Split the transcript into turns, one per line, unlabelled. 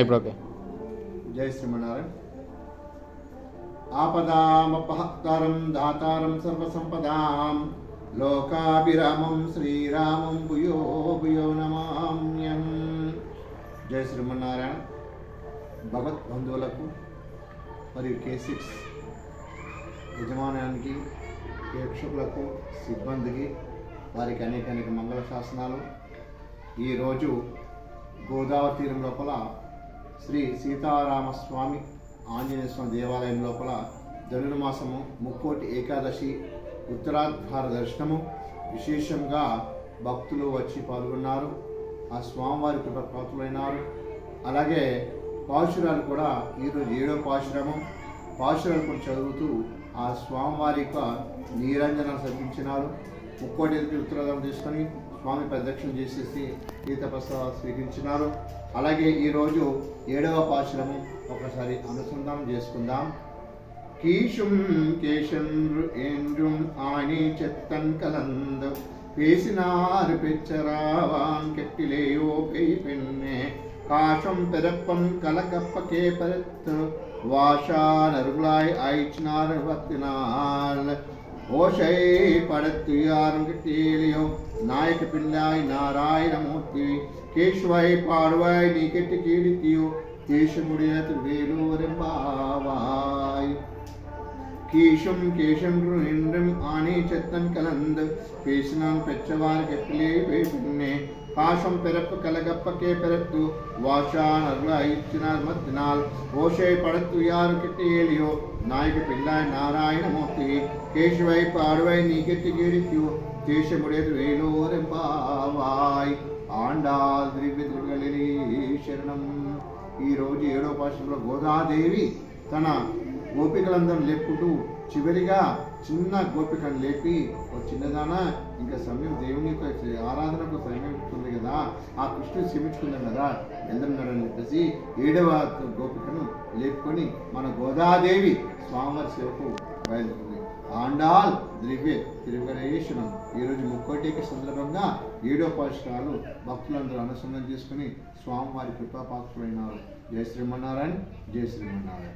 ఇప్పుడు ఓకే.
జై శ్రీమన్నారాయణ. ఆపదామపహర్తారం దాతారం సర్వసంపదాం లోకాభిరామం శ్రీరామం భూయో భూయో నమామ్యం. జై శ్రీమన్నారాయణ. భగవద్బంధువులకు మరియు K6 యజమానానికి, ప్రేక్షకులకు, సిబ్బందికి వారికి అనేక మంగళ శాసనాలు. ఈరోజు గోదావరి తీరం లోపల శ్రీ సీతారామస్వామి ఆంజనేయ స్వామి దేవాలయం లోపల ధనుర్మాసము ముక్కోటి ఏకాదశి ఉత్తరాధార దర్శనము విశేషంగా భక్తులు వచ్చి పాల్గొన్నారు. ఆ స్వామివారి కృప పాత్రులైనారు. అలాగే పాశురాలు కూడా ఈరోజు 7వ పాశురాలు కూడా చదువుతూ ఆ స్వామివారి యొక్క నీరంజనాలు సమర్పించినారు. ముక్కోటి ఉత్తరాధారం తీసుకొని స్వామి ప్రదక్షిణ చేసేసి తీర్థప్రసాద స్వీకరించినారు. అలాగే ఈరోజు 7వ పాశురము ఒకసారి అనుసంధానం చేసుకుందాం. కీషుం కేశంద్రు ఏంద్రుం ఆని చెత్తన్ కలంద్ பேசினார் பெச்சராவான் கெட்டிலேயோ பெய் பெண்ணே காஷம் பெறப்பன் கலகப்ப கேபரத்து வாஷான் அருளாய் ஆயிச்சினார் பத்தினாள் ஓஷை படத்து யாரும் கிட்டேலியோ நாயක பிள்ளாய் நாராயணமூர்த்தி கேஷ்வாய் பாடுவாய் நீ கெட்டு கீடித்தியோ கேஷமுடைய திருவேலூரெம்பாவாய். கீஷும் கேஷன்று என்றும் ஆனே செத்தன் கலந்து பேசினான் பெற்றவார் கெட்டிலே பெண்ணே காஷம் பிறப்பு கலகப்பக்கே பிறப்பு வாஷான் அருளாயிச்சினார் மத்தினால் ஓஷை படத்து யாரு கிட்டேலியோ நாயக பிள்ளாய் நாராயணமூர்த்தி கேశவை பாடுவை நீ கெட்டு கீடித்தியோ தேசமுடைய వేలూరెంబావాయ్. ఆండాల్ దివ్య దుర్గలిని శరణం. ఈరోజు 7వ పాశురంలో గోదాదేవి తన గోపికలందరూ లేపుకుంటూ చివరిగా చిన్న గోపికను లేపి ఒక చిన్నదాన ఇంకా సమయం దేవుని ఆరాధనకు సమయం ఇస్తుంది కదా, ఆ కృష్ణుని క్షమించుకుందాం కదా వెళ్తున్నాడని చెప్పేసి 7వ గోపికను లేపుకొని మన గోదాదేవి స్వామివారి సేవకు బయలుదేరింది. ఆండాల్ దివ్య తిరుగణేశ్వరం. ఈరోజు ముక్కోటి సందర్భంగా 7వ పాశురాలు భక్తులందరూ అనుసంధానం చేసుకుని స్వామివారి కృపాపాత్రులైనారు. జై శ్రీమన్నారాయణ. జై శ్రీమన్నారాయణ.